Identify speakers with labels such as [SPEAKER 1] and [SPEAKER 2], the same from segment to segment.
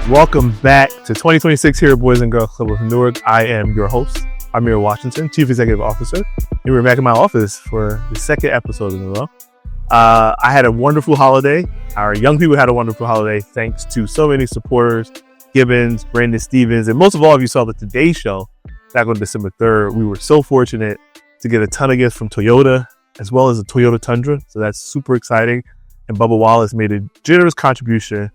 [SPEAKER 1] Welcome back to 2026 here at Boys and Girls Club of Newark. I am your host, Ameer Washington, Chief Executive Officer, and we're back in my office for the second episode in a row. I had a wonderful holiday. Our young people had a wonderful holiday thanks to so many supporters, Gibbons, Brandon Stevens, and most of all, if you saw the Today Show back on December 3rd, we were so fortunate to get a ton of gifts from Toyota, as well as a Toyota Tundra. So that's super exciting. And Bubba Wallace made a generous contribution,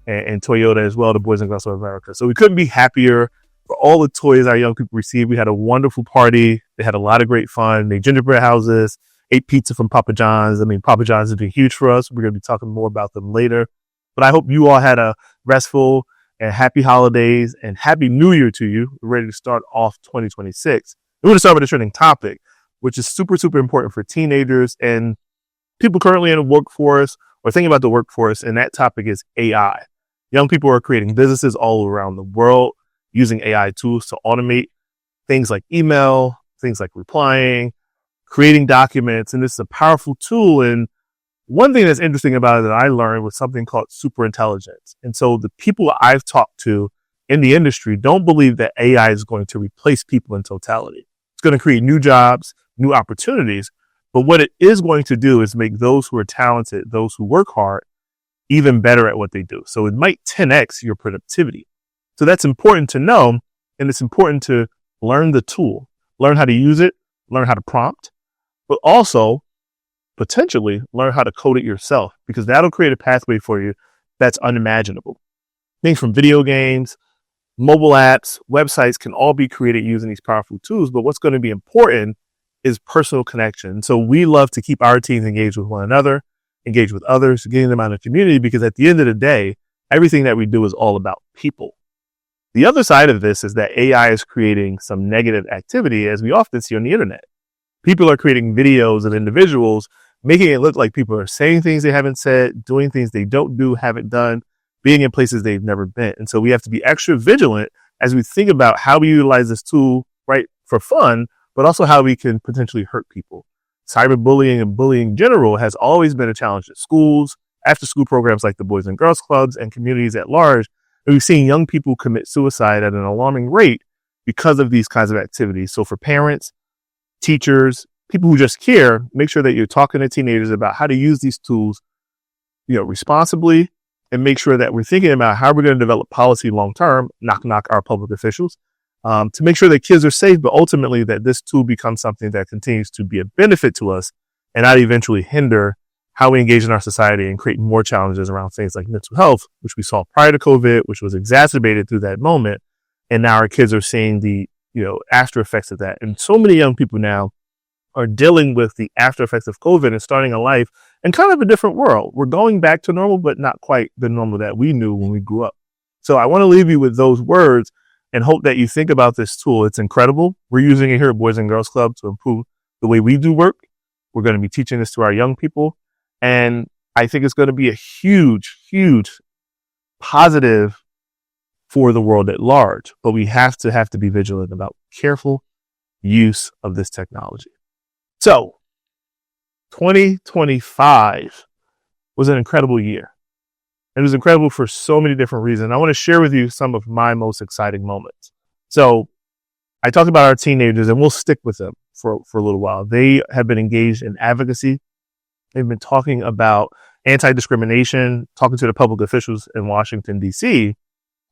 [SPEAKER 1] and Toyota as well, to Boys and Girls of America. So we couldn't be happier for all the toys our young people received. We had a wonderful party. They had a lot of great fun. They gingerbread houses, ate pizza from Papa John's. I mean, Papa John's has been huge for us. We're going to be talking more about them later. But I hope you all had a restful and happy holidays and happy New Year to you. We're ready to start off 2026. We're going to start with a trending topic, which is super, super important for teenagers and people currently in the workforce or thinking about the workforce. And that topic is AI. Young people are creating businesses all around the world using AI tools to automate things like email, things like replying, creating documents. And this is a powerful tool. And one thing that's interesting about it that I learned was something called superintelligence. And so the people I've talked to in the industry don't believe that AI is going to replace people in totality. It's going to create new jobs, new opportunities. But what it is going to do is make those who are talented, those who work hard, even better at what they do. So it might 10x your productivity. So that's important to know. And it's important to learn the tool, learn how to use it, learn how to prompt, but also potentially learn how to code it yourself, because that'll create a pathway for you that's unimaginable. Things from video games, mobile apps, websites can all be created using these powerful tools. But what's going to be important is personal connection. So we love to keep our teams engaged with one another, engage with others, getting them out of the community, because at the end of the day, everything that we do is all about people. The other side of this is that AI is creating some negative activity, as we often see on the internet. People are creating videos of individuals, making it look like people are saying things they haven't said, doing things they don't do, haven't done, being in places they've never been. And so we have to be extra vigilant as we think about how we utilize this tool, right, for fun, but also how we can potentially hurt people. Cyberbullying and bullying in general has always been a challenge at schools, after school programs like the Boys and Girls Clubs, and communities at large. And we've seen young people commit suicide at an alarming rate because of these kinds of activities. So for parents, teachers, people who just care, make sure that you're talking to teenagers about how to use these tools, responsibly, and make sure that we're thinking about how we're going to develop policy long-term, knock our public officials, to make sure that kids are safe, but ultimately that this tool becomes something that continues to be a benefit to us and not eventually hinder how we engage in our society and create more challenges around things like mental health, which we saw prior to COVID, which was exacerbated through that moment. And now our kids are seeing the, after effects of that. And so many young people now are dealing with the after effects of COVID and starting a life in kind of a different world. We're going back to normal, but not quite the normal that we knew when we grew up. So I want to leave you with those words and hope that you think about this tool. It's incredible. We're using it here at Boys and Girls Club to improve the way we do work. We're going to be teaching this to our young people. And I think it's going to be a huge, huge positive for the world at large. But we have to be vigilant about careful use of this technology. So 2025 was an incredible year. It was incredible for so many different reasons. I want to share with you some of my most exciting moments. So I talked about our teenagers, and we'll stick with them for a little while. They have been engaged in advocacy. They've been talking about anti-discrimination, talking to the public officials in Washington, D.C.,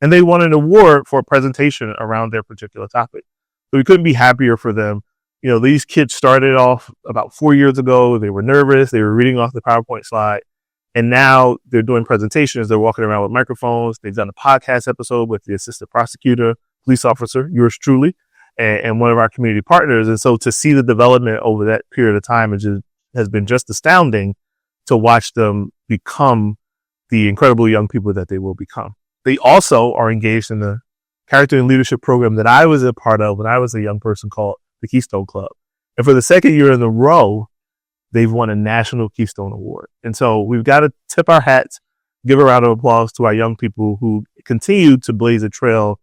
[SPEAKER 1] and they won an award for a presentation around their particular topic. So we couldn't be happier for them. These kids started off about 4 years ago. They were nervous. They were reading off the PowerPoint slide. And now they're doing presentations. They're walking around with microphones. They've done a podcast episode with the assistant prosecutor, police officer, yours truly, and one of our community partners. And so to see the development over that period of time has been just astounding, to watch them become the incredible young people that they will become. They also are engaged in the character and leadership program that I was a part of when I was a young person, called the Keystone Club. And for the second year in a row, they've won a National Keystone Award. And so we've got to tip our hats, give a round of applause to our young people who continue to blaze a trail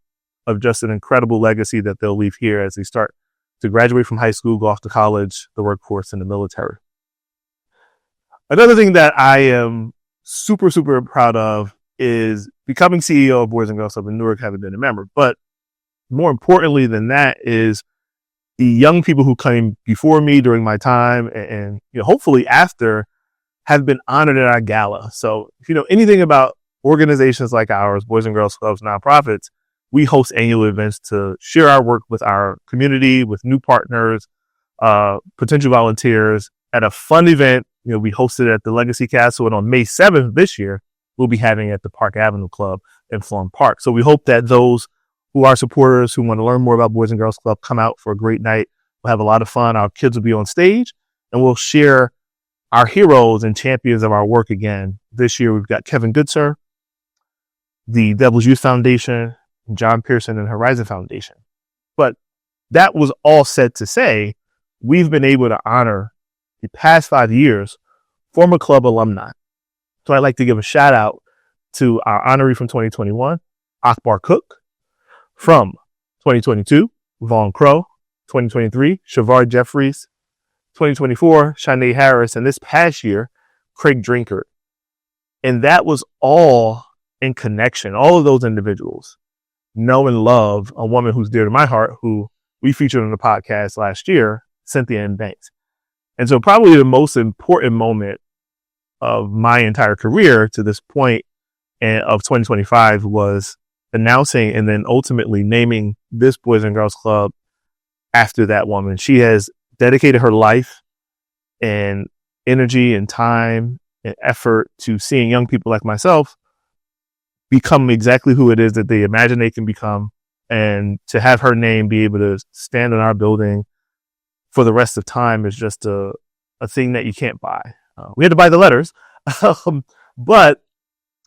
[SPEAKER 1] of just an incredible legacy that they'll leave here as they start to graduate from high school, go off to college, the workforce, and the military. Another thing that I am super, super proud of is becoming CEO of Boys and Girls Club in Newark, having been a member. But more importantly than that is the young people who came before me during my time and hopefully after have been honored at our gala. So if you know anything about organizations like ours, Boys and Girls Clubs, nonprofits, we host annual events to share our work with our community, with new partners, potential volunteers at a fun event. We hosted at the Legacy Castle, and on May 7th this year, we'll be having it at the Park Avenue Club in Florham Park. So we hope that those who are supporters, who want to learn more about Boys and Girls Club, come out for a great night. We'll have a lot of fun. Our kids will be on stage, and we'll share our heroes and champions of our work again. This year, we've got Kevin Goodsir, the Devil's Youth Foundation, John Pearson, and Horizon Foundation. But that was all said to say, we've been able to honor the past 5 years former club alumni. So I'd like to give a shout out to our honoree from 2021, Akbar Cook. From 2022, Vaughn Crow. 2023, Shavar Jeffries. 2024, Shanae Harris. And this past year, Craig Drinkard. And that was all in connection. All of those individuals know and love a woman who's dear to my heart, who we featured on the podcast last year, Cynthia N. Banks. And so probably the most important moment of my entire career to this point of 2025 was announcing and then ultimately naming this Boys and Girls Club after that woman. She has dedicated her life and energy and time and effort to seeing young people like myself become exactly who it is that they imagine they can become, and to have her name be able to stand in our building for the rest of time is just a thing that you can't buy. We had to buy the letters, but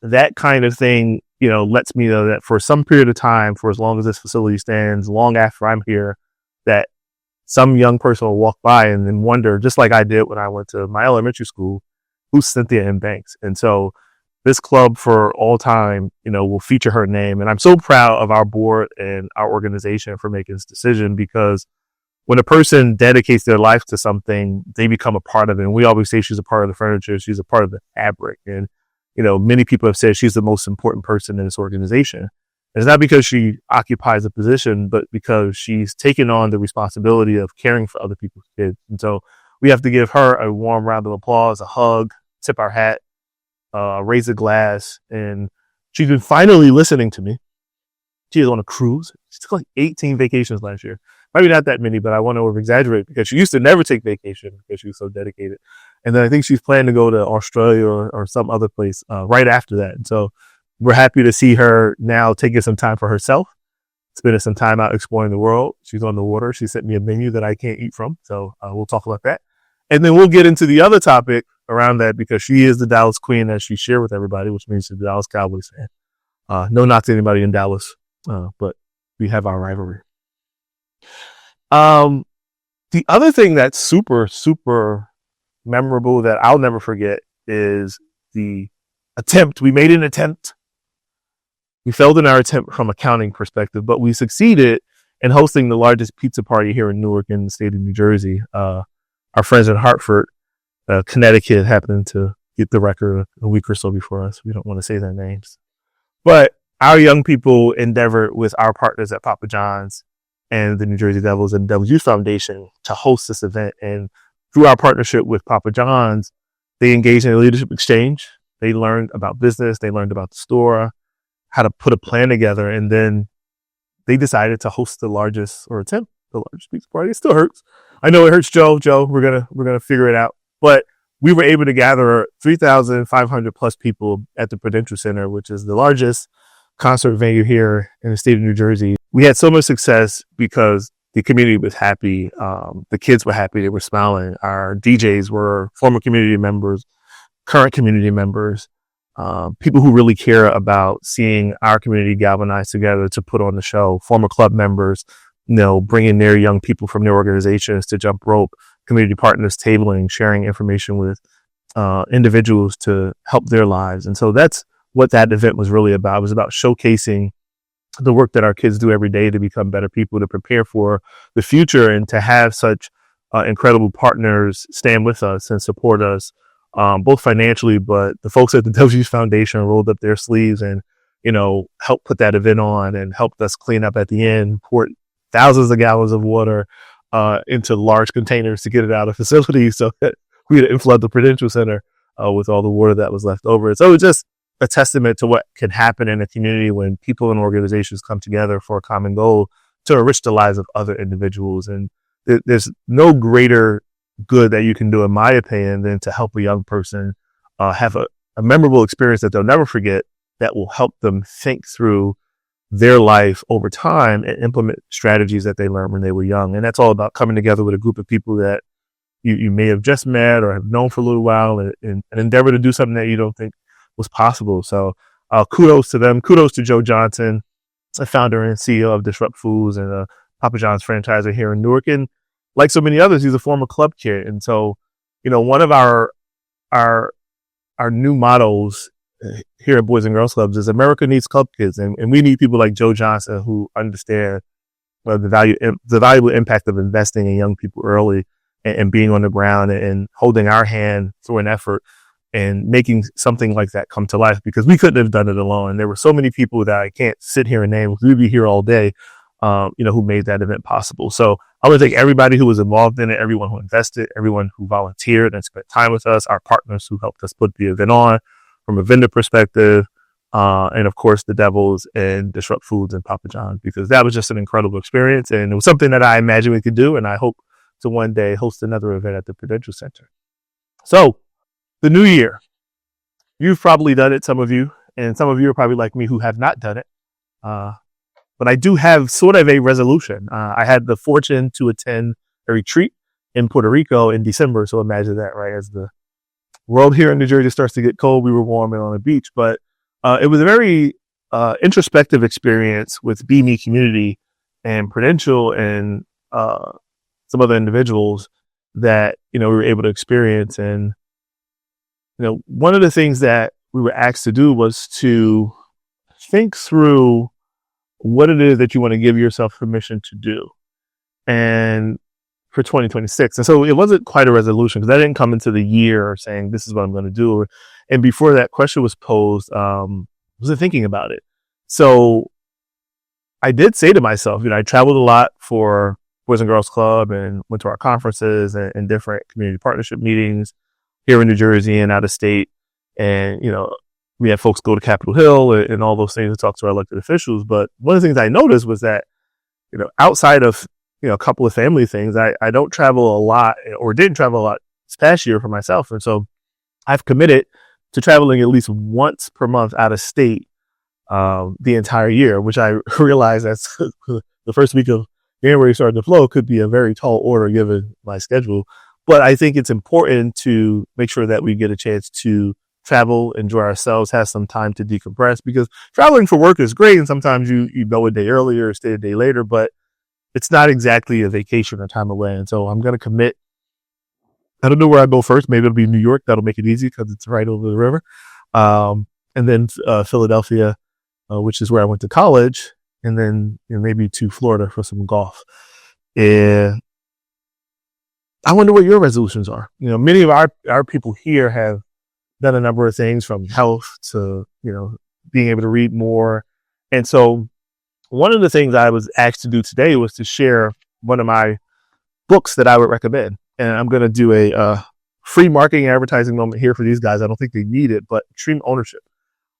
[SPEAKER 1] that kind of thing, lets me know that for some period of time, for as long as this facility stands, long after I'm here, that some young person will walk by and then wonder, just like I did when I went to my elementary school, who's Cynthia N. Banks? And so this club for all time, will feature her name. And I'm so proud of our board and our organization for making this decision, because when a person dedicates their life to something, they become a part of it. And we always say she's a part of the furniture. She's a part of the fabric. And many people have said she's the most important person in this organization. And it's not because she occupies a position, but because she's taken on the responsibility of caring for other people's kids. And so we have to give her a warm round of applause, a hug, tip our hat, raise a glass. And she's been finally listening to me. She is on a cruise. She took like 18 vacations last year. Maybe not that many, but I want to over exaggerate because she used to never take vacation because she was so dedicated. And then I think she's planning to go to Australia or some other place right after that. And so we're happy to see her now taking some time for herself, spending some time out exploring the world. She's on the water. She sent me a menu that I can't eat from. So we'll talk about that. And then we'll get into the other topic around that, because she is the Dallas Queen, as she shared with everybody, which means she's a Dallas Cowboys fan. No knock to anybody in Dallas, but we have our rivalry. The other thing that's super, super memorable that I'll never forget is the attempt. We made an attempt. We failed in our attempt from a counting perspective, but we succeeded in hosting the largest pizza party here in Newark in the state of New Jersey. Our friends in Hartford, Connecticut, happened to get the record a week or so before us. We don't want to say their names, but our young people endeavored with our partners at Papa John's and the New Jersey Devils and Devil's Youth Foundation to host this event. And through our partnership with Papa John's, they engaged in a leadership exchange. They learned about business. They learned about the store, how to put a plan together. And then they decided to host the largest pizza party. It still hurts. I know it hurts Joe. We're going to figure it out. But we were able to gather 3,500 plus people at the Prudential Center, which is the largest concert venue here in the state of New Jersey. We had so much success because the community was happy. The kids were happy. They were smiling. Our DJs were former community members, current community members, people who really care about seeing our community galvanize together to put on the show, former club members, bringing their young people from their organizations to jump rope, community partners tabling, sharing information with individuals to help their lives. And so that's what that event was really about. It was about showcasing the work that our kids do every day to become better people, to prepare for the future, and to have such incredible partners stand with us and support us both financially, but the folks at the WG's Foundation rolled up their sleeves and, helped put that event on and helped us clean up at the end, poured thousands of gallons of water into large containers to get it out of facilities so that we didn't flood the Prudential Center with all the water that was left over. So it's just a testament to what can happen in a community when people and organizations come together for a common goal to enrich the lives of other individuals. And there's no greater good that you can do, in my opinion, than to help a young person have a memorable experience that they'll never forget, that will help them think through their life over time and implement strategies that they learned when they were young. And that's all about coming together with a group of people that you may have just met or have known for a little while and endeavor to do something that you don't think was possible. So kudos to them. Kudos to Joe Johnson, a founder and CEO of Disrupt Foods and a Papa John's franchisor here in Newark. And like so many others, he's a former club kid. And so, one of our new mottos here at Boys and Girls Clubs is America needs club kids. And we need people like Joe Johnson who understand the valuable impact of investing in young people early and being on the ground and holding our hand through an effort and making something like that come to life, because we couldn't have done it alone. And there were so many people that I can't sit here and name. We'd be here all day, who made that event possible. So I want to thank everybody who was involved in it, everyone who invested, everyone who volunteered and spent time with us, our partners who helped us put the event on from a vendor perspective, and of course the Devils and Disrupt Foods and Papa John's, because that was just an incredible experience. And it was something that I imagined we could do. And I hope to one day host another event at the Prudential Center. So the new year, you've probably done it, some of you, and some of you are probably like me who have not done it. But I do have sort of a resolution. I had the fortune to attend a retreat in Puerto Rico in December. So imagine that, right? As the world here in New Jersey starts to get cold, we were warm and on the beach. But it was a very introspective experience with Be Me community and Prudential and some other individuals that, we were able to experience. And, one of the things that we were asked to do was to think through what it is that you want to give yourself permission to do. And for 2026. And so it wasn't quite a resolution, because I didn't come into the year saying, this is what I'm going to do. And before that question was posed, I wasn't thinking about it. So I did say to myself, I traveled a lot for Boys and Girls Club and went to our conferences and different community partnership meetings here in New Jersey and out of state. And, we had folks go to Capitol Hill and all those things to talk to our elected officials. But one of the things I noticed was that, outside of, a couple of family things, I don't travel a lot, or didn't travel a lot this past year for myself. And so I've committed to traveling at least once per month out of state the entire year, which I realize that's the first week of January starting to flow could be a very tall order given my schedule. But I think it's important to make sure that we get a chance to travel, enjoy ourselves, have some time to decompress, because traveling for work is great. And sometimes you go a day earlier, stay a day later, but it's not exactly a vacation or time away. And so I'm going to commit. I don't know where I go first. Maybe it'll be New York. That'll make it easy because it's right over the river. And then Philadelphia, which is where I went to college. And then maybe to Florida for some golf. And I wonder what your resolutions are. Many of our people here have done a number of things, from health to, being able to read more. And so one of the things I was asked to do today was to share one of my books that I would recommend. And I'm going to do a free marketing and advertising moment here for these guys. I don't think they need it, but Extreme Ownership.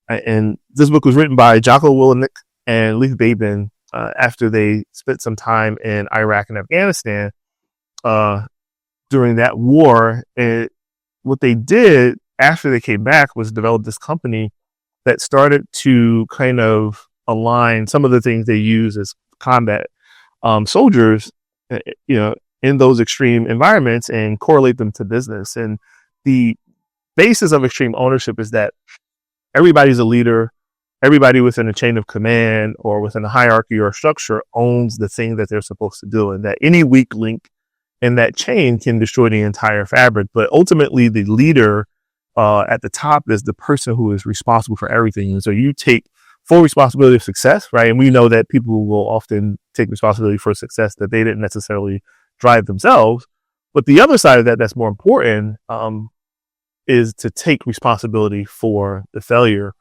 [SPEAKER 1] And this book was written by Jocko Willemick and Leif Babin after they spent some time in Iraq and Afghanistan during that war. And what they did after they came back was develop this company that started to kind of align some of the things they use as combat soldiers, in those extreme environments and correlate them to business. And the basis of Extreme Ownership is that everybody's a leader. Everybody within a chain of command or within a hierarchy or a structure owns the thing that they're supposed to do. And that any weak link in that chain can destroy the entire fabric. But ultimately, the leader at the top is the person who is responsible for everything. And so you take full responsibility of success, right? And we know that people will often take responsibility for success that they didn't necessarily drive themselves. But the other side of that, that's more important, is to take responsibility for the failure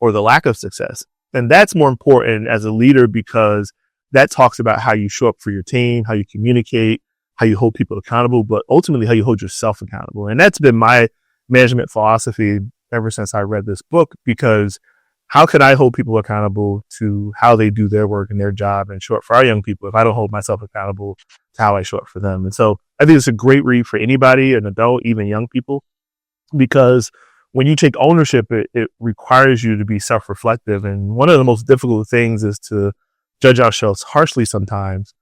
[SPEAKER 1] or the lack of success. And that's more important as a leader because that talks about how you show up for your team, how you communicate, how you hold people accountable, but ultimately how you hold yourself accountable. And that's been my management philosophy ever since I read this book, because how can I hold people accountable to how they do their work and their job and show up for our young people if I don't hold myself accountable to how I show up for them? And so I think it's a great read for anybody, an adult, even young people, because when you take ownership, it requires you to be self-reflective. And one of the most difficult things is to judge ourselves harshly sometimes,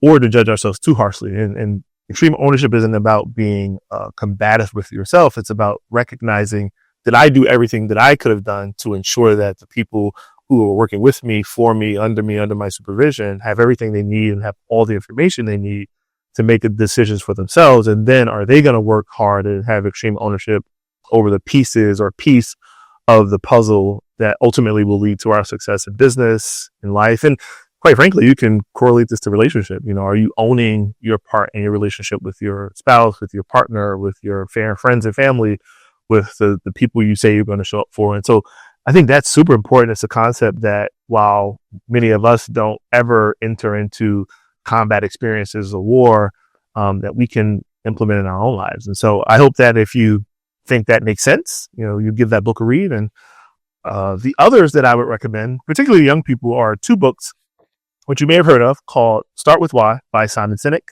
[SPEAKER 1] or to judge ourselves too harshly. And extreme ownership isn't about being combative with yourself. It's about recognizing, did I do everything that I could have done to ensure that the people who are working with me, for me, under my supervision, have everything they need and have all the information they need to make the decisions for themselves? And then are they going to work hard and have extreme ownership over the pieces or piece of the puzzle that ultimately will lead to our success in business, in life? And quite frankly, you can correlate this to relationship. Are you owning your part in your relationship with your spouse, with your partner, with your friends and family, with the people you say you're going to show up for? And so I think that's super important. It's a concept that while many of us don't ever enter into combat experiences or war, that we can implement in our own lives. And so I hope that if you think that makes sense, you give that book a read. And the others that I would recommend, particularly young people, are two books, which you may have heard of, called Start With Why by Simon Sinek,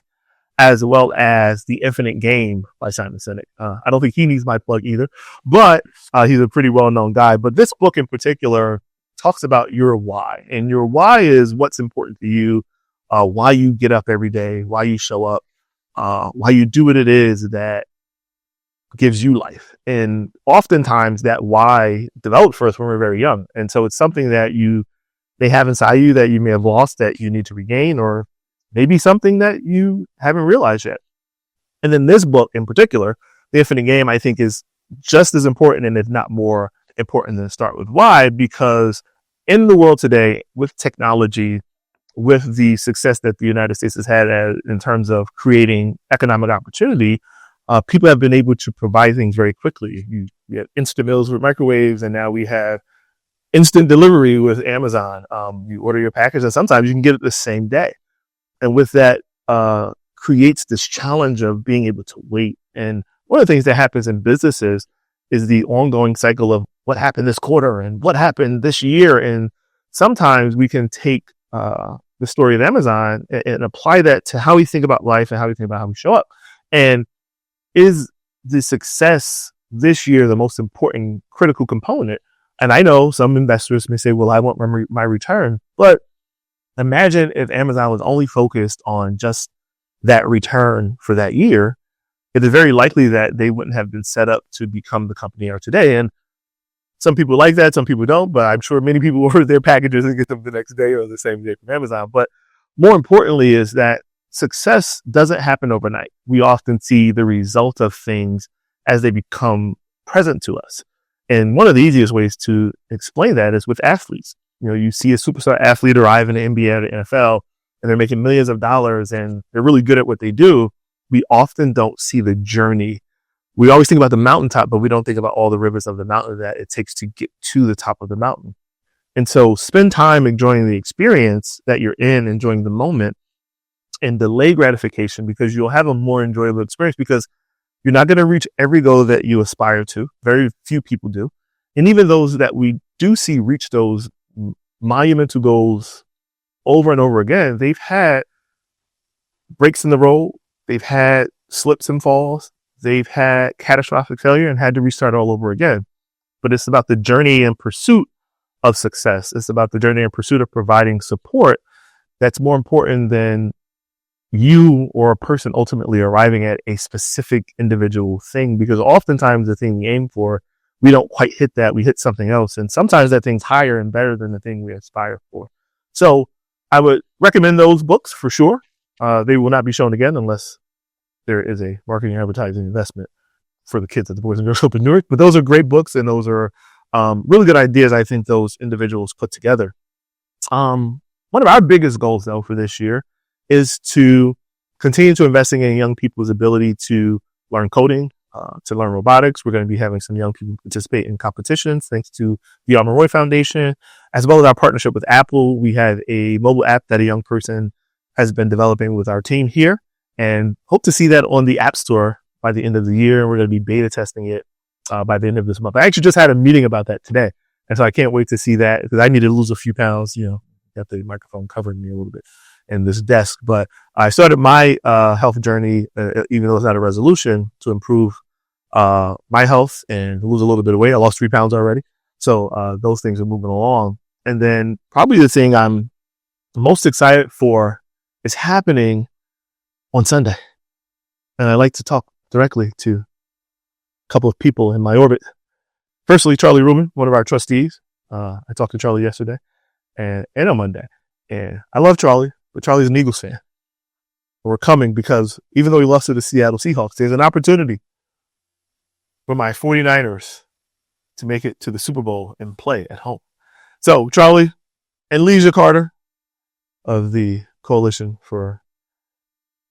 [SPEAKER 1] as well as The Infinite Game by Simon Sinek. I don't think he needs my plug either, but he's a pretty well-known guy. But this book in particular talks about your why. And your why is what's important to you, why you get up every day, why you show up, why you do what it is that gives you life. And oftentimes that why developed for us when we're very young. And so it's something that you may have inside you that you may have lost that you need to regain, or maybe something that you haven't realized yet. And then this book in particular, The Infinite Game, I think is just as important, and if not more important than Start With Why, because in the world today, with technology, with the success that the United States has had in terms of creating economic opportunity, people have been able to provide things very quickly. You have instant meals with microwaves, and now we have instant delivery with Amazon. You order your package, and sometimes you can get it the same day. And with that, creates this challenge of being able to wait. And one of the things that happens in businesses is the ongoing cycle of what happened this quarter and what happened this year. And sometimes we can take the story of Amazon and apply that to how we think about life and how we think about how we show up. And is the success this year the most important critical component? And I know some investors may say, well, I want my return, but imagine if Amazon was only focused on just that return for that year. It is very likely that they wouldn't have been set up to become the company they are today. And some people like that, some people don't, but I'm sure many people order their packages and get them the next day or the same day from Amazon. But more importantly is that success doesn't happen overnight. We often see the result of things as they become present to us. And one of the easiest ways to explain that is with athletes. You see a superstar athlete arrive in the NBA or the NFL, and they're making millions of dollars and they're really good at what they do. We often don't see the journey. We always think about the mountaintop, but we don't think about all the rivers of the mountain that it takes to get to the top of the mountain. And so spend time enjoying the experience that you're in, enjoying the moment, and delay gratification, because you'll have a more enjoyable experience, because you're not going to reach every goal that you aspire to. Very few people do. And even those that we do see reach those monumental goals over and over again, they've had breaks in the road. They've had slips and falls. They've had catastrophic failure and had to restart all over again. But it's about the journey and pursuit of success. It's about the journey and pursuit of providing support that's more important than you or a person ultimately arriving at a specific individual thing, because oftentimes the thing we aim for, we don't quite hit that. We hit something else. And sometimes that thing's higher and better than the thing we aspire for. So I would recommend those books for sure. They will not be shown again unless there is a marketing advertising investment for the kids at the Boys and Girls Club in Newark. But those are great books, and those are really good ideas I think those individuals put together. One of our biggest goals, though, for this year is to continue to investing in young people's ability to learn coding, to learn robotics. We're going to be having some young people participate in competitions thanks to the Roy Foundation, as well as our partnership with Apple. We have a mobile app that a young person has been developing with our team here, and hope to see that on the App Store by the end of the year. We're going to be beta testing it by the end of this month. I actually just had a meeting about that today, and so I can't wait to see that because I need to lose a few pounds. Got the microphone covering me a little bit in this desk, but I started my health journey, even though it's not a resolution, to improve my health and lose a little bit of weight. I lost 3 pounds already. So those things are moving along. And then probably the thing I'm most excited for is happening on Sunday. And I like to talk directly to a couple of people in my orbit. Firstly, Charlie Rubin, one of our trustees. I talked to Charlie yesterday and on Monday. And I love Charlie, but Charlie's an Eagles fan. We're coming because even though he lost to the Seattle Seahawks, there's an opportunity for my 49ers to make it to the Super Bowl and play at home. So Charlie and Leisure Carter of the Coalition for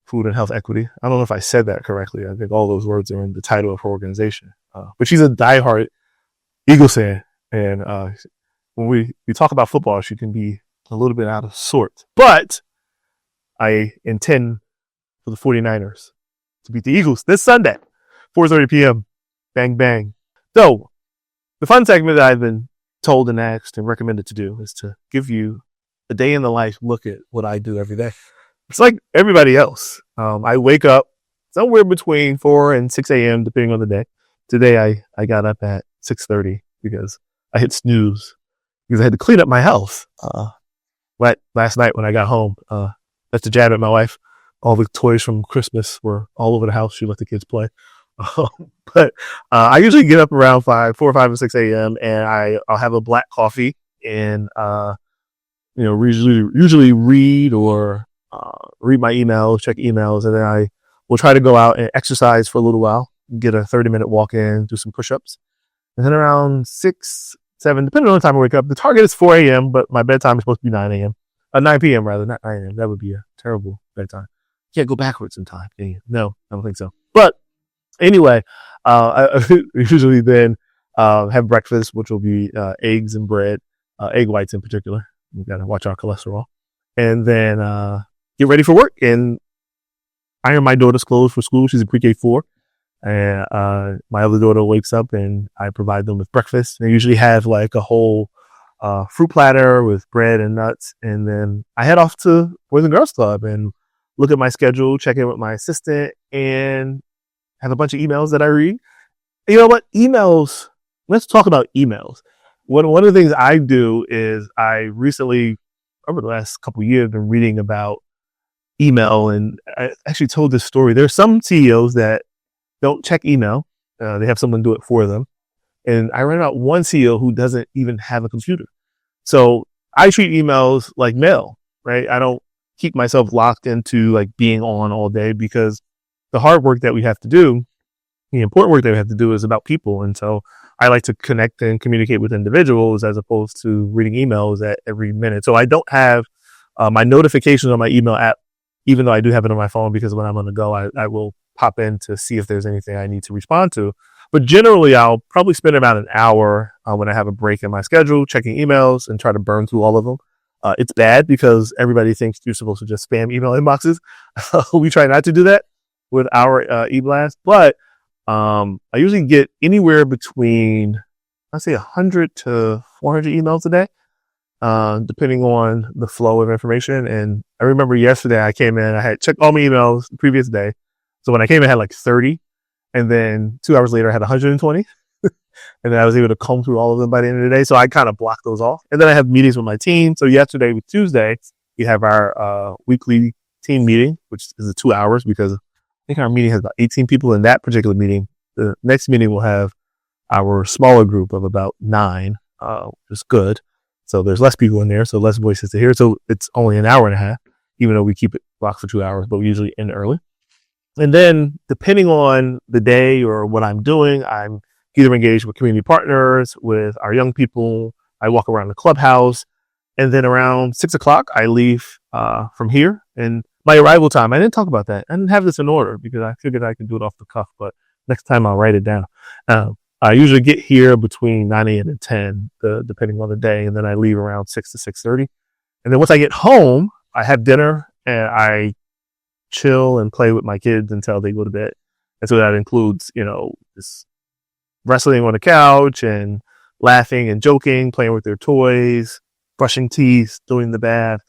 [SPEAKER 1] Food and Health Equity. I don't know if I said that correctly. I think all those words are in the title of her organization. But she's a diehard Eagles fan. And when we talk about football, she can be a little bit out of sorts. But I intend for the 49ers to beat the Eagles this Sunday, 4:30 p.m. Bang, bang. So the fun segment that I've been told and asked and recommended to do is to give you a day in the life look at what I do every day. It's like everybody else. I wake up somewhere between 4 and 6 a.m. depending on the day. Today I got up at 6:30 because I hit snooze because I had to clean up my house. Last night when I got home, that's the jab at my wife. All the toys from Christmas were all over the house. She let the kids play. But I usually get up around 4 or 5 or 6 a.m. and I'll have a black coffee and usually read or read my emails, check emails, and then I will try to go out and exercise for a little while, get a 30-minute walk in, do some push-ups. And then around 6, 7, depending on the time I wake up, the target is 4 a.m., but my bedtime is supposed to be 9 a.m. 9 p.m. rather, not 9 a.m. That would be a terrible bedtime. Can't go backwards in time, can you? No, I don't think so. But anyway, I usually then have breakfast, which will be eggs and bread, egg whites in particular. We got to watch our cholesterol. And then get ready for work and iron my daughter's clothes for school. She's in pre-K 4. And my other daughter wakes up and I provide them with breakfast. And I usually have like a whole fruit platter with bread and nuts. And then I head off to Boys and Girls Club and look at my schedule, check in with my assistant, and have a bunch of emails that I read. And you know what? Emails. Let's talk about emails. One of the things I do is I recently, over the last couple of years, been reading about email, and I actually told this story. There are some CEOs that don't check email. They have someone do it for them. And I read about one CEO who doesn't even have a computer. So I treat emails like mail, right? I don't keep myself locked into like being on all day because the hard work that we have to do, the important work that we have to do is about people. And so I like to connect and communicate with individuals as opposed to reading emails at every minute. So I don't have my notifications on my email app, even though I do have it on my phone, because when I'm on the go, I will pop in to see if there's anything I need to respond to. But generally, I'll probably spend about an hour when I have a break in my schedule, checking emails and try to burn through all of them. It's bad because everybody thinks you're supposed to just spam email inboxes. We try not to do that with our e-blast, but I usually get anywhere between, let's say 100 to 400 emails a day, depending on the flow of information. And I remember yesterday I came in, I had checked all my emails the previous day. So when I came in, I had like 30. And then 2 hours later, I had 120. And then I was able to comb through all of them by the end of the day. So I kind of blocked those off. And then I have meetings with my team. So yesterday, with Tuesday, we have our weekly team meeting, which is 2 hours because I think our meeting has about 18 people in that particular meeting. The next meeting will have our smaller group of about 9, which is good. So there's less people in there, so less voices to hear. So it's only an hour and a half, even though we keep it blocked for 2 hours, but we usually end early. And then depending on the day or what I'm doing, I'm either engaged with community partners, with our young people. I walk around the clubhouse. And then around 6 o'clock, I leave from here. And my arrival time, I didn't talk about that. I didn't have this in order because I figured I could do it off the cuff. But Next time I'll write it down. I usually get here between 9 a.m. and 10, depending on the day. And then I leave around 6 to 6:30. And then once I get home, I have dinner and I chill and play with my kids until they go to bed. And so that includes, just wrestling on the couch and laughing and joking, playing with their toys, brushing teeth, doing the bath.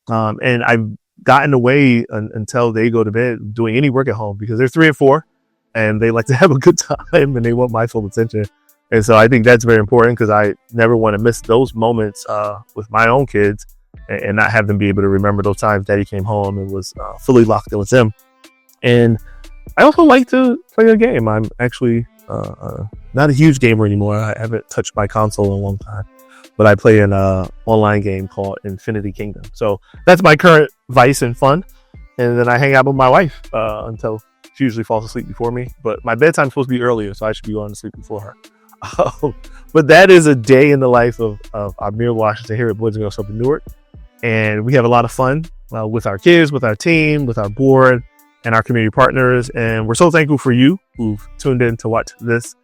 [SPEAKER 1] And I've gotten away until they go to bed doing any work at home because they're 3 and 4 and they like to have a good time and they want my full attention. And so I think that's very important because I never want to miss those moments with my own kids and not have them be able to remember those times daddy came home and was fully locked in with them. And I also like to play a game. I'm actually not a huge gamer anymore. I haven't touched my console in a long time, but I play an online game called Infinity Kingdom. So that's my current vice and fun. And then I hang out with my wife until she usually falls asleep before me. But my bedtime's supposed to be earlier, so I should be going to sleep before her. But that is a day in the life of Ameer Washington here at Boys and Girls Club in Newark. And we have a lot of fun with our kids, with our team, with our board, and our community partners. And we're so thankful for you who've tuned in to watch this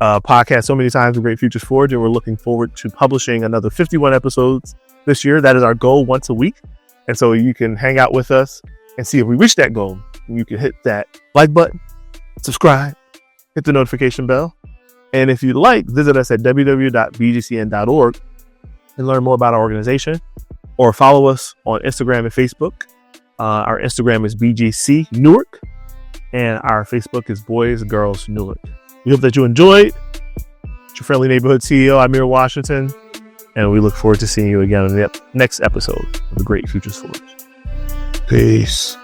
[SPEAKER 1] podcast so many times with Great Futures Forge. And we're looking forward to publishing another 51 episodes this year. That is our goal, once a week. And so you can hang out with us and see if we reach that goal. You can hit that like button, subscribe, hit the notification bell. And if you'd like, visit us at www.bgcn.org and learn more about our organization, or follow us on Instagram and Facebook. Our Instagram is BGC Newark, and our Facebook is Boys Girls Newark. We hope that you enjoyed. It's your friendly neighborhood CEO, Ameer Washington, and we look forward to seeing you again in the next episode of the Great Futures Forge. Peace.